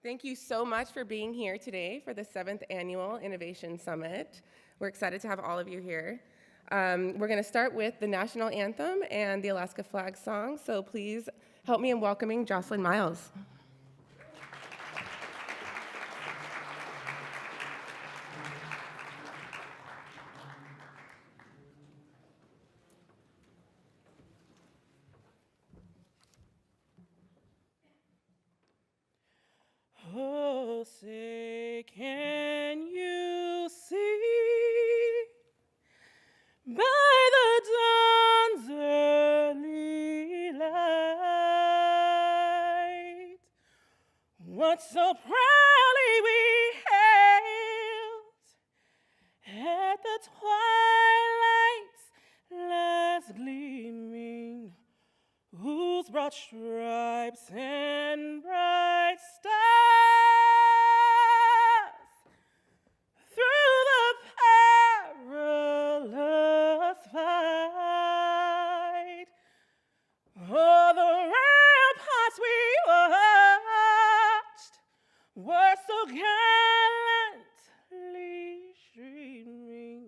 Thank you so much for being here today for the 7th Annual Innovation Summit. We're excited to have all of you here. We're going to start with the National Anthem and the Alaska Flag Song, so please help me in welcoming Jocelyn Miles. Oh, say, can you see by the dawn's early light what so proudly we hailed at the twilight's last gleaming, whose broad stripes and bright stars through the perilous fight o'er the ramparts we watched were so gallantly streaming,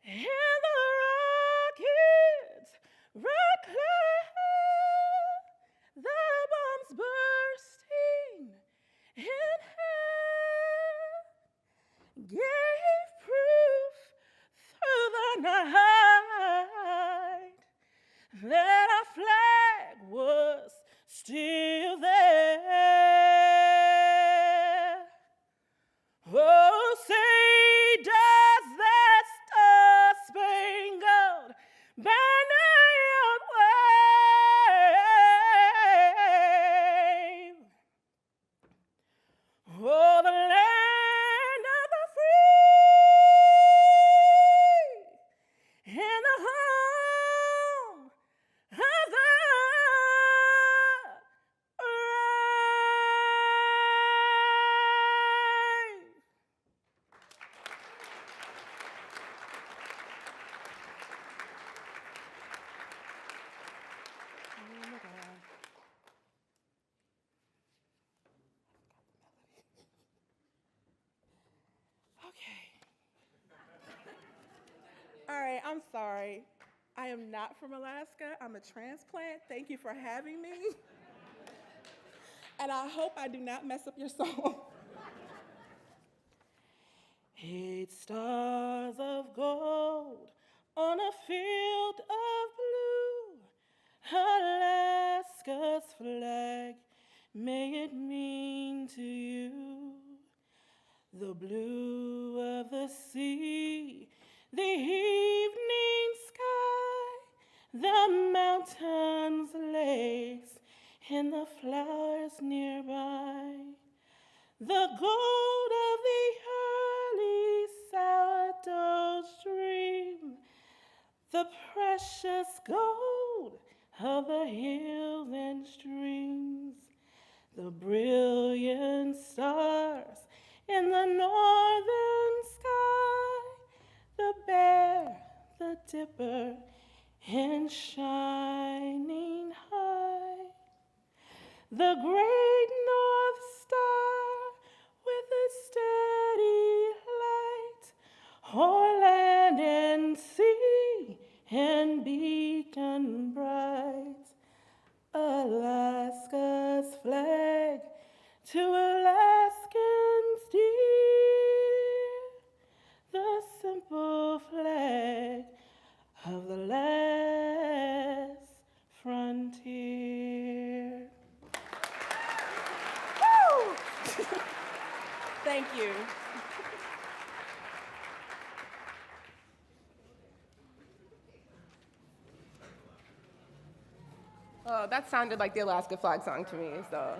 and the rockets red clear, the bombs bursting in air gave proof through the night that our flag was still there. Oh, say does that star-spangled banner yet wave? Oh, the land of the free and the home of the brave. Oh my God. Okay. All right, I'm sorry. I am not from Alaska. I'm a transplant. Thank you for having me. And I hope I do not mess up your song. 8 stars of gold on a field of blue, Alaska's flag, may it mean to you the blue of the sea, the evening sky, the mountains, lakes, and the flowers nearby, the gold of the early sourdough stream, the precious gold of the hills and streams, the brilliant stars in the northern sky, the bear, the dipper, and shining high, the great North Star with its steady light, o'er land and sea and beacon bright, Alaska's flag to Alaskans dear, the simple flag of the last frontier. Woo! Thank you. Oh, that sounded like the Alaska Flag Song to me, so.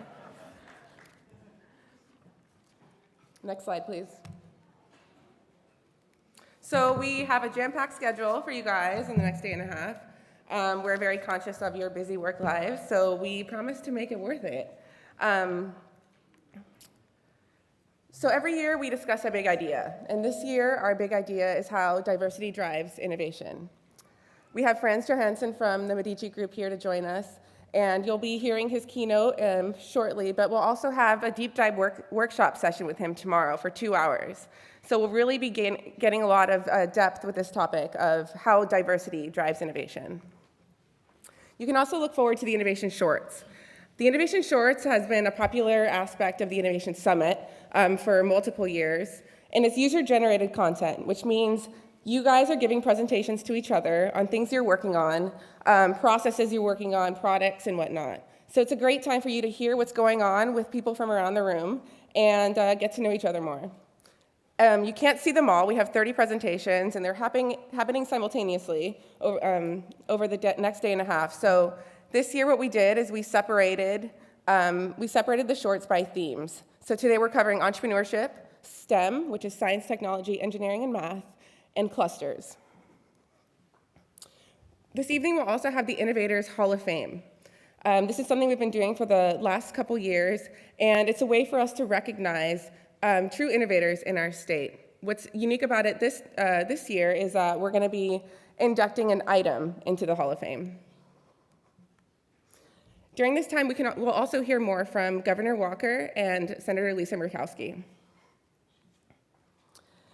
Next slide, please. So we have a jam-packed schedule for you guys in the next day and a half. We're very conscious of your busy work lives, so we promise to make it worth it. So every year we discuss a big idea, and this year our big idea is how diversity drives innovation. We have Franz Johansson from the Medici Group here to join us, And you'll be hearing his keynote shortly, but we'll also have a deep dive workshop session with him tomorrow for 2 hours. So we'll really be getting a lot of depth with this topic of how diversity drives innovation. You can also look forward to the Innovation Shorts. The Innovation Shorts has been a popular aspect of the Innovation Summit for multiple years, and it's user-generated content, which means you guys are giving presentations to each other on things you're working on, processes you're working on, products, and whatnot. So it's a great time for you to hear what's going on with people from around the room and get to know each other more. You can't see them all. We have 30 presentations, and they're happening simultaneously over the next day and a half. So this year what we did is we separated the shorts by themes. So today we're covering entrepreneurship, STEM, which is science, technology, engineering, and math, and clusters. This evening we'll also have the Innovators Hall of Fame. This is something we've been doing for the last couple years, and it's a way for us to recognize true innovators in our state. What's unique about it this year is that we're going to be inducting an item into the Hall of Fame. During this time, we'll also hear more from Governor Walker and Senator Lisa Murkowski.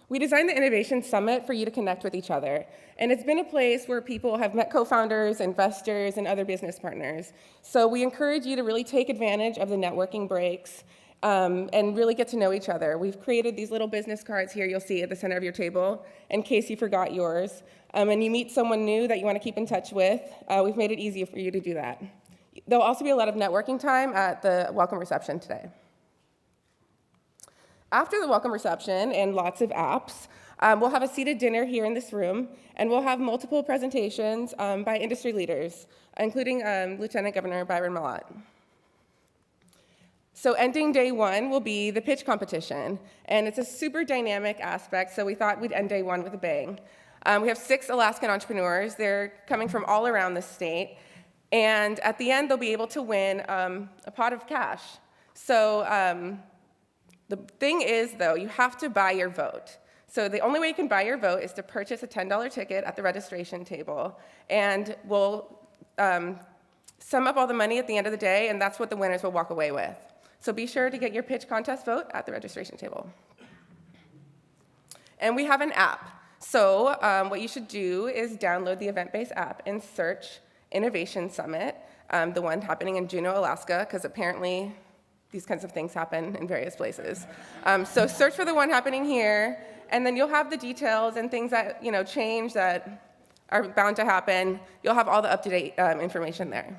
We designed the Innovation Summit for you to connect with each other, and it's been a place where people have met co-founders, investors, and other business partners. So we encourage you to really take advantage of the networking breaks and really get to know each other. We've created these little business cards here you'll see at the center of your table in case you forgot yours. And you meet someone new that you want to keep in touch with, we've made it easy for you to do that. There'll also be a lot of networking time at the welcome reception today. After the welcome reception and lots of apps, we'll have a seated dinner here in this room, and we'll have multiple presentations by industry leaders, including Lieutenant Governor Byron Malott. So ending day one will be the pitch competition, and it's a super dynamic aspect, so we thought we'd end day one with a bang. We have 6 Alaskan entrepreneurs. They're coming from all around the state, and at the end, they'll be able to win a pot of cash. So the thing is, though, you have to buy your vote. So the only way you can buy your vote is to purchase a $10 ticket at the registration table, and we'll sum up all the money at the end of the day, and that's what the winners will walk away with. So be sure to get your pitch contest vote at the registration table. And we have an app. So what you should do is download the event-based app and search Innovation Summit, the one happening in Juneau, Alaska, because apparently these kinds of things happen in various places. So search for the one happening here, and then you'll have the details and things that change that are bound to happen. You'll have all the up-to-date information there.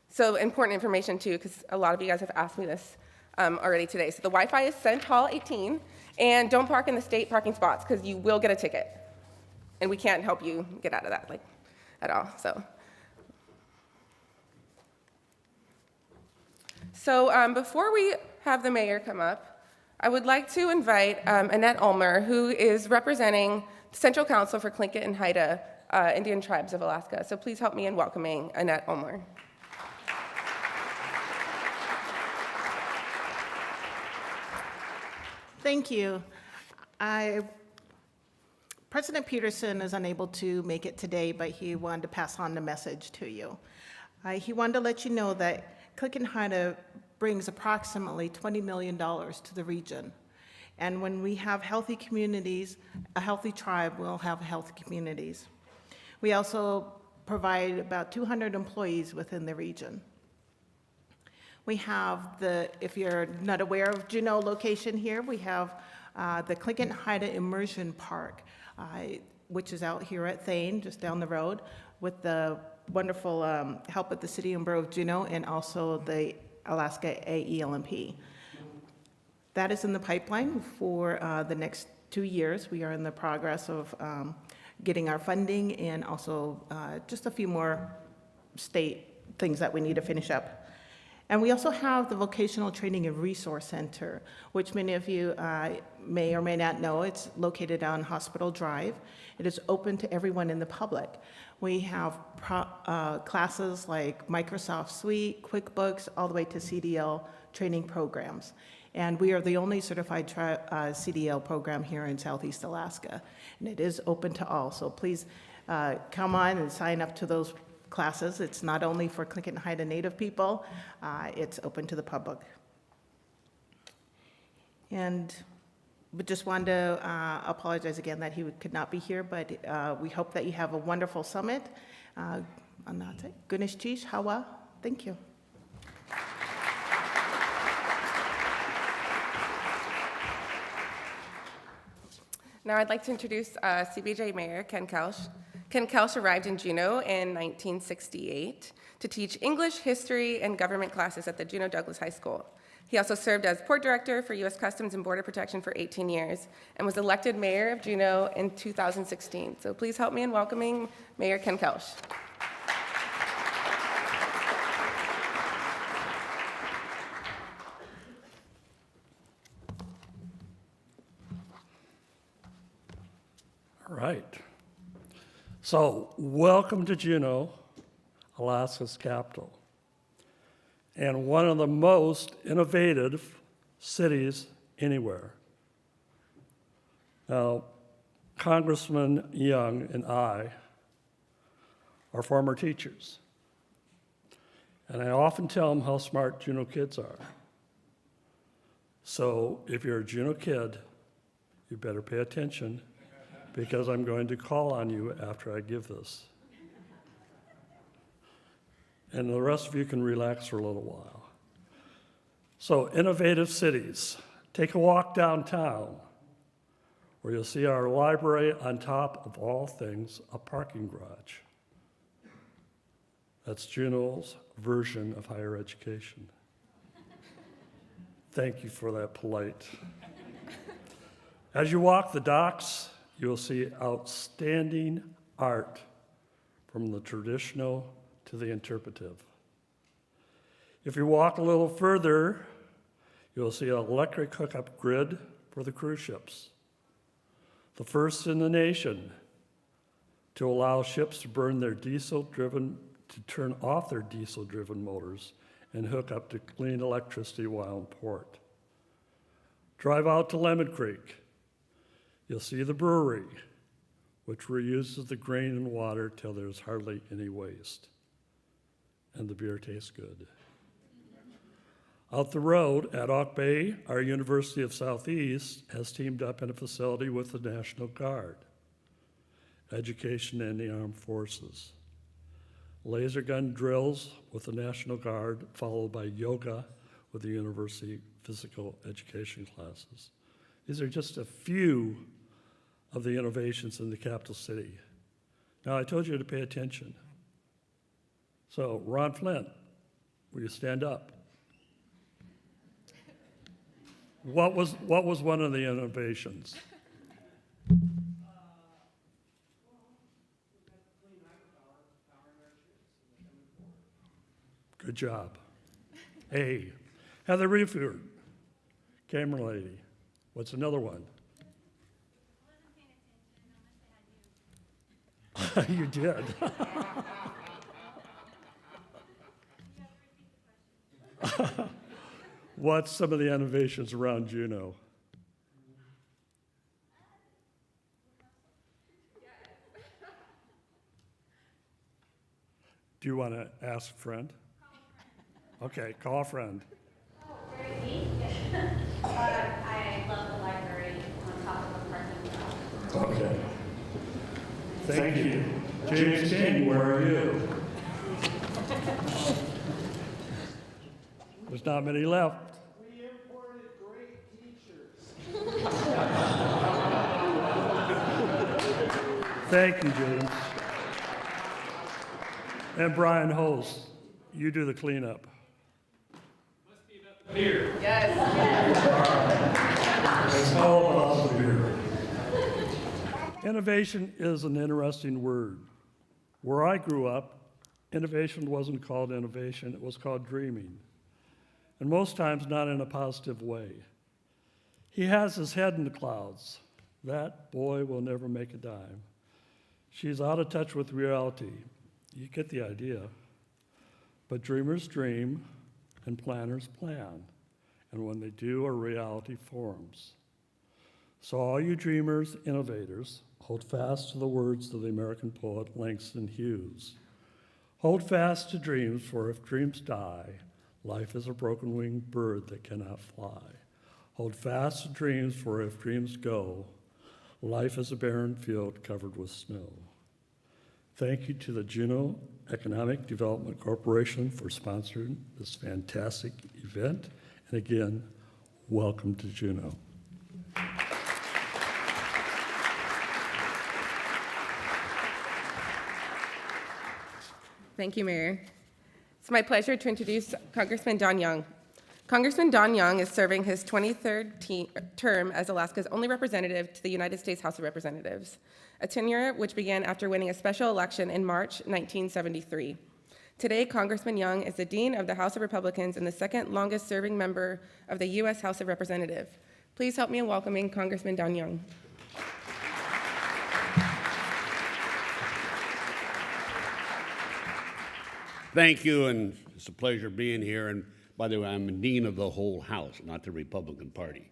So important information too, because a lot of you guys have asked me this already today. So the Wi-Fi is sent Hall 18, and don't park in the state parking spots because you will get a ticket, and we can't help you get out of that at all. So before we have the mayor come up, I would like to invite Annette Ulmer, who is representing the Central Council for Tlingit and Haida Indian Tribes of Alaska. So please help me in welcoming Annette Ulmer. Thank you. President Peterson is unable to make it today, but he wanted to pass on the message to you. He wanted to let you know that Tlingit and Haida brings approximately $20 million to the region. And when we have healthy communities, a healthy tribe will have healthy communities. We also provide about 200 employees within the region. We have if you're not aware of Juneau location here, we have the Tlingit and Haida Immersion Park, which is out here at Thane, just down the road, with the wonderful help of the City and Borough of Juneau and also the Alaska AELMP. That is in the pipeline for the next 2 years. We are in the progress of getting our funding and also just a few more state things that we need to finish up. And we also have the Vocational Training and Resource Center, which many of you may or may not know. It's located on Hospital Drive. It is open to everyone in the public. We have classes like Microsoft Suite, QuickBooks, all the way to CDL training programs. And we are the only certified CDL program here in Southeast Alaska. And it is open to all. So please come on and sign up to those classes. It's not only for Clinton Haida Native people, it's open to the public. And we just wanted to apologize again that he could not be here, but we hope that you have a wonderful summit. And that's it. Ganesh Chish, Hawa, thank you. Now I'd like to introduce CBJ Mayor Ken Koelsch. Ken Koelsch arrived in Juneau in 1968 to teach English, history, and government classes at the Juneau Douglas High School. He also served as port director for U.S. Customs and Border Protection for 18 years and was elected mayor of Juneau in 2016. So please help me in welcoming Mayor Ken Koelsch. All right. So, welcome to Juneau, Alaska's capital, and one of the most innovative cities anywhere. Now, Congressman Young and I are former teachers, and I often tell them how smart Juneau kids are. So, if you're a Juneau kid, you better pay attention, because I'm going to call on you after I give this. And the rest of you can relax for a little while. So, innovative cities. Take a walk downtown, where you'll see our library on top of all things, a parking garage. That's Juneau's version of higher education. Thank you for that polite. As you walk the docks, you'll see outstanding art from the traditional to the interpretive. If you walk a little further, you'll see an electric hookup grid for the cruise ships. The first in the nation to allow ships to turn off their diesel-driven motors and hook up to clean electricity while in port. Drive out to Lemon Creek. You'll see the brewery, which reuses the grain and water till there's hardly any waste. And the beer tastes good. Out the road at Auk Bay, our University of Southeast has teamed up in a facility with the National Guard, education and the armed forces. Laser gun drills with the National Guard, followed by yoga with the university physical education classes. These are just a few of the innovations in the capital city. Now, I told you to pay attention. So, Ron Flint, will you stand up? What was one of the innovations? Good job. A. Heather Reeford, camera lady. What's another one? You did. What's some of the innovations around Juneau? Do you want to ask a friend? Okay, call a friend. Oh, very neat. I love the library on top of the parking lot. Okay. Thank you. James King, where are you? There's not many left. We imported great teachers. Thank you, James. And Brian Holst, you do the cleanup. Must be about the beer. It's all about the beer. Innovation is an interesting word. Where I grew up, innovation wasn't called innovation, it was called dreaming. And most times not in a positive way. He has his head in the clouds. That boy will never make a dime. She's out of touch with reality. You get the idea. But dreamers dream and planners plan. And when they do, a reality forms. So all you dreamers, innovators, hold fast to the words of the American poet Langston Hughes. Hold fast to dreams, for if dreams die, life is a broken-winged bird that cannot fly. Hold fast to dreams, for if dreams go, life is a barren field covered with snow. Thank you to the Juneau Economic Development Corporation for sponsoring this fantastic event. And again, welcome to Juneau. Thank you, Mayor. It's my pleasure to introduce Congressman Don Young. Congressman Don Young is serving his 23rd term as Alaska's only representative to the United States House of Representatives, a tenure which began after winning a special election in March 1973. Today, Congressman Young is the Dean of the House of Republicans and the second longest serving member of the U.S. House of Representatives. Please help me in welcoming Congressman Don Young. Thank you, and it's a pleasure being here. And by the way, I'm a dean of the whole House, not the Republican Party.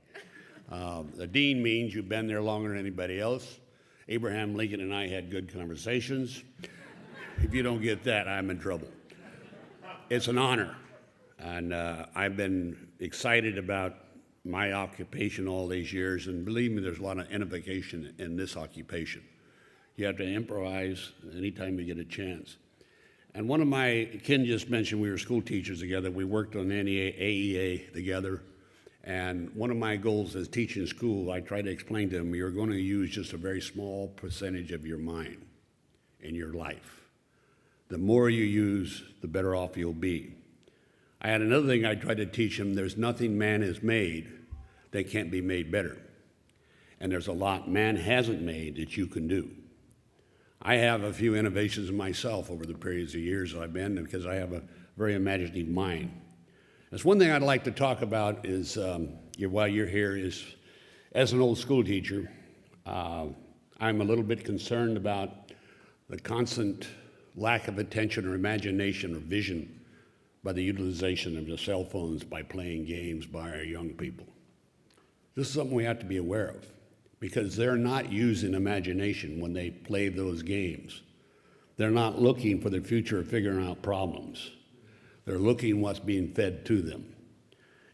The dean means you've been there longer than anybody else. Abraham Lincoln and I had good conversations. If you don't get that, I'm in trouble. It's an honor, and I've been excited about my occupation all these years, and believe me, there's a lot of innovation in this occupation. You have to improvise anytime you get a chance. And one of Ken just mentioned we were school teachers together. We worked on AEA together. And one of my goals as teaching school, I try to explain to them, you're going to use just a very small percentage of your mind in your life. The more you use, the better off you'll be. I had another thing I tried to teach them, there's nothing man has made that can't be made better. And there's a lot man hasn't made that you can do. I have a few innovations myself over the periods of years I've been, because I have a very imaginative mind. There's one thing I'd like to talk about is, while you're here, is as an old school teacher, I'm a little bit concerned about the constant lack of attention or imagination or vision by the utilization of the cell phones by playing games by our young people. This is something we have to be aware of, because they're not using imagination when they play those games. They're not looking for the future of figuring out problems. They're looking what's being fed to them.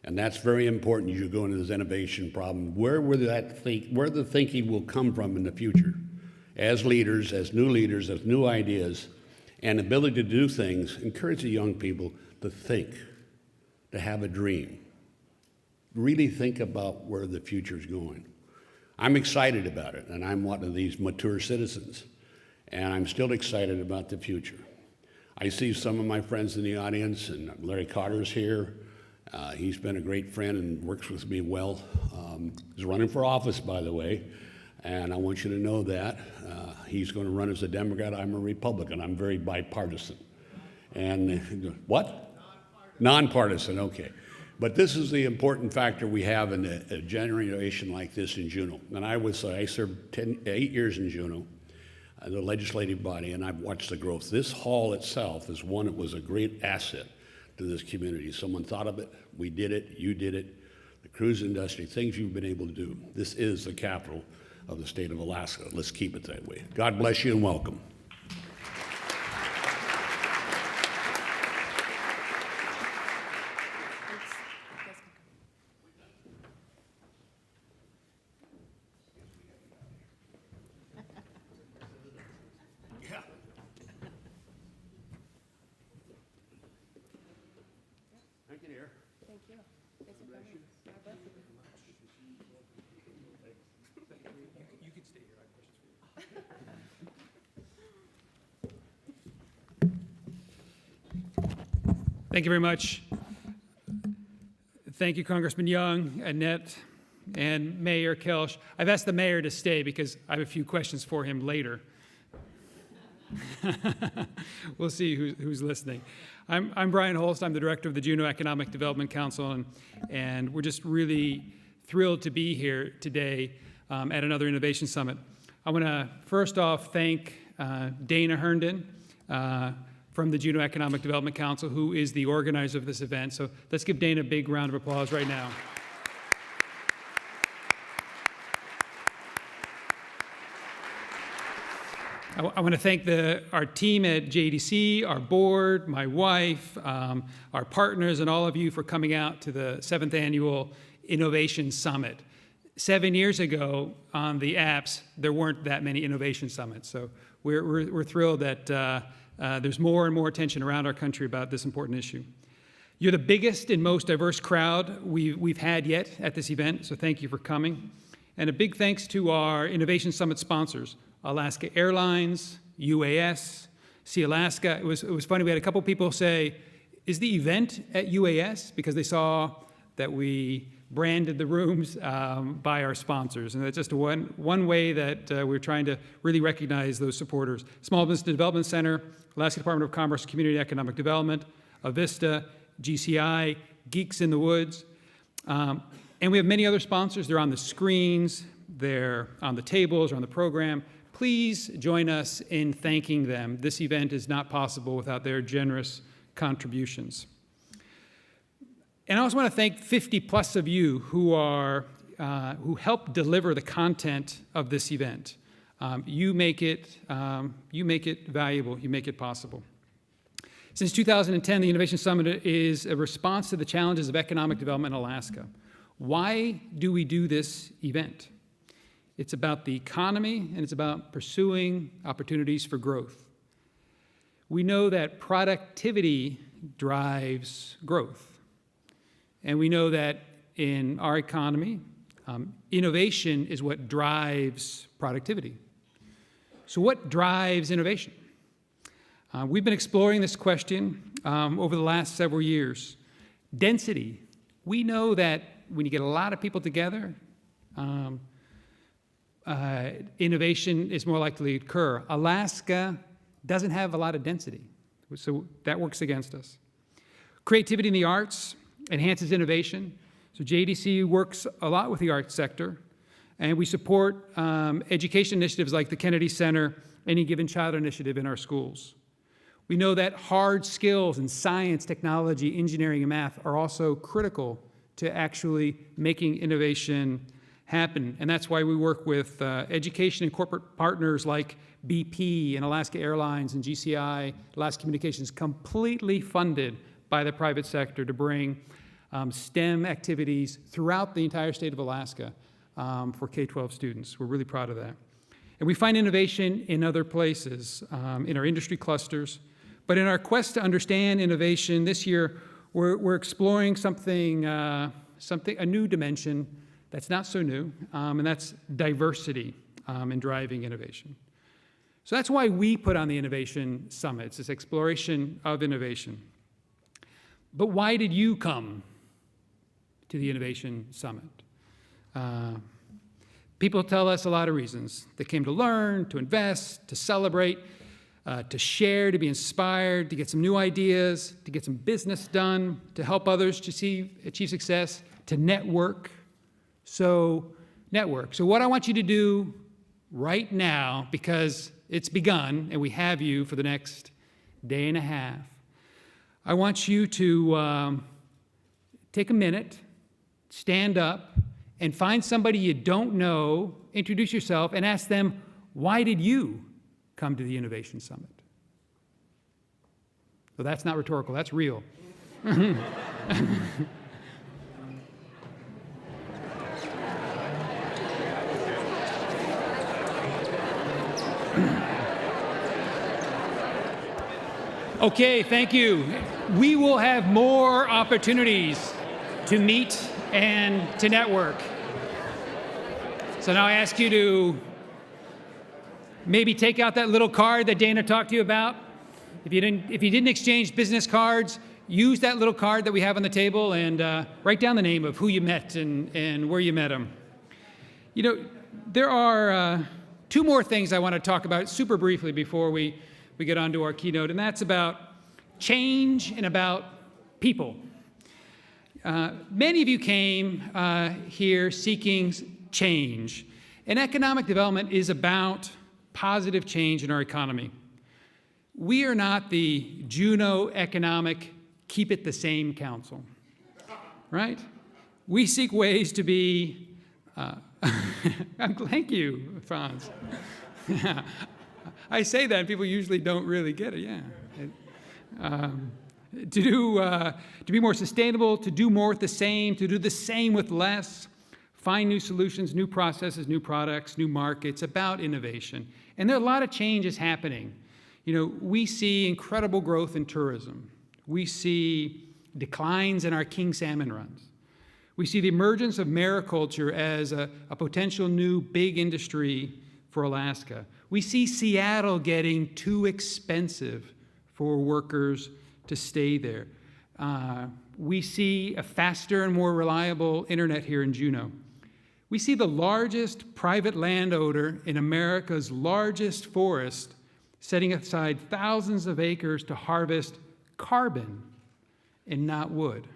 And that's very important as you go into this innovation problem. Where the thinking will come from in the future, as leaders, as new ideas, and ability to do things, encourage the young people to think, to have a dream. Really think about where the future's going. I'm excited about it, and I'm one of these mature citizens, and I'm still excited about the future. I see some of my friends in the audience, and Larry Carter's here. He's been a great friend and works with me well. He's running for office, by the way, and I want you to know that. He's going to run as a Democrat. I'm a Republican. I'm very bipartisan. And what? Nonpartisan, okay. But this is the important factor we have in a generation like this in Juneau. And I served 8 years in Juneau, the legislative body, and I've watched the growth. This hall itself is one that was a great asset to this community. Someone thought of it, we did it, you did it, the cruise industry, things you've been able to do. This is the capital of the state of Alaska. Let's keep it that way. God bless you and welcome. Thank you very much. Thank you, Congressman Young, Annette, and Mayor Koelsch. I've asked the mayor to stay because I have a few questions for him later. We'll see who's listening. I'm Brian Holst. I'm the director of the Juneau Economic Development Council, and we're just really thrilled to be here today at another Innovation Summit. I want to first off thank Dana Herndon from the Juneau Economic Development Council, who is the organizer of this event. So let's give Dana a big round of applause right now. I want to thank our team at JDC, our board, my wife, our partners, and all of you for coming out to the 7th Annual Innovation Summit. 7 years ago on the apps, there weren't that many innovation summits. So we're thrilled that there's more and more attention around our country about this important issue. You're the biggest and most diverse crowd we've had yet at this event, so thank you for coming. And a big thanks to our Innovation Summit sponsors, Alaska Airlines, UAS, Sea Alaska. It was funny, we had a couple people say, is the event at UAS? Because they saw that we branded the rooms by our sponsors. And that's just one way that we're trying to really recognize those supporters. Small Business Development Center, Alaska Department of Commerce and Community Economic Development, Avista, GCI, Geeks in the Woods. And we have many other sponsors. They're on the screens, they're on the tables, or on the program. Please join us in thanking them. This event is not possible without their generous contributions. And I also want to thank 50 plus of you who help deliver the content of this event. You make it valuable, you make it possible. Since 2010, the Innovation Summit is a response to the challenges of economic development in Alaska. Why do we do this event? It's about the economy, and it's about pursuing opportunities for growth. We know that productivity drives growth. And we know that in our economy, innovation is what drives productivity. So what drives innovation? We've been exploring this question over the last several years. Density. We know that when you get a lot of people together, innovation is more likely to occur. Alaska doesn't have a lot of density, so that works against us. Creativity in the arts enhances innovation. So JDC works a lot with the arts sector, and we support education initiatives like the Kennedy Center, Any Given Child initiative in our schools. We know that hard skills in science, technology, engineering, and math are also critical to actually making innovation happen. And that's why we work with education and corporate partners like BP and Alaska Airlines and GCI, Alaska Communications, completely funded by the private sector to bring STEM activities throughout the entire state of Alaska for K-12 students. We're really proud of that. And we find innovation in other places, in our industry clusters. But in our quest to understand innovation this year, we're exploring a new dimension that's not so new, and that's diversity in driving innovation. So that's why we put on the Innovation Summit. It's this exploration of innovation. But why did you come to the Innovation Summit? People tell us a lot of reasons. They came to learn, to invest, to celebrate, to share, to be inspired, to get some new ideas, to get some business done, to help others to achieve success, to network. So network. So what I want you to do right now, because it's begun and we have you for the next day and a half, I want you to take a minute, stand up, and find somebody you don't know, introduce yourself, and ask them, why did you come to the Innovation Summit? So that's not rhetorical, that's real. Okay, thank you. We will have more opportunities to meet and to network. So now I ask you to maybe take out that little card that Dana talked to you about. If you didn't exchange business cards, use that little card that we have on the table and write down the name of who you met and where you met them. You know, there are two more things I want to talk about super briefly before we get on to our keynote, and that's about change and about people. Many of you came here seeking change, and economic development is about positive change in our economy. We are not the Juneau Economic Keep It the Same Council, right? We seek ways to be, thank you, Franz. I say that, and people usually don't really get it, yeah. To be more sustainable, to do more with the same, to do the same with less, find new solutions, new processes, new products, new markets, about innovation. And there are a lot of changes happening. You know, we see incredible growth in tourism. We see declines in our king salmon runs. We see the emergence of mariculture as a potential new big industry for Alaska. We see Seattle getting too expensive for workers to stay there. We see a faster and more reliable internet here in Juneau. We see the largest private landowner in America's largest forest setting aside thousands of acres to harvest carbon and not wood.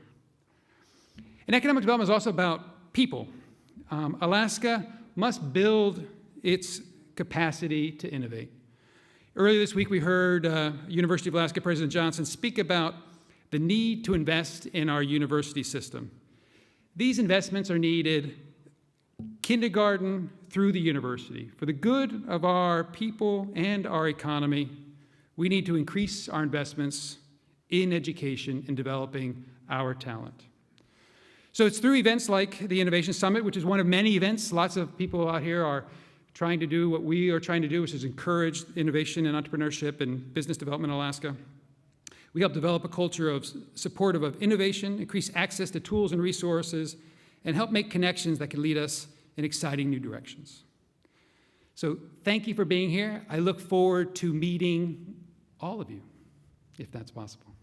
And economic development is also about people. Alaska must build its capacity to innovate. Earlier this week, we heard University of Alaska President Jocelyn speak about the need to invest in our university system. These investments are needed kindergarten through the university. For the good of our people and our economy, we need to increase our investments in education and developing our talent. So it's through events like the Innovation Summit, which is one of many events. Lots of people out here are trying to do what we are trying to do, which is encourage innovation and entrepreneurship and business development in Alaska. We help develop a culture of supportive of innovation, increase access to tools and resources, and help make connections that can lead us in exciting new directions. So thank you for being here. I look forward to meeting all of you, if that's possible.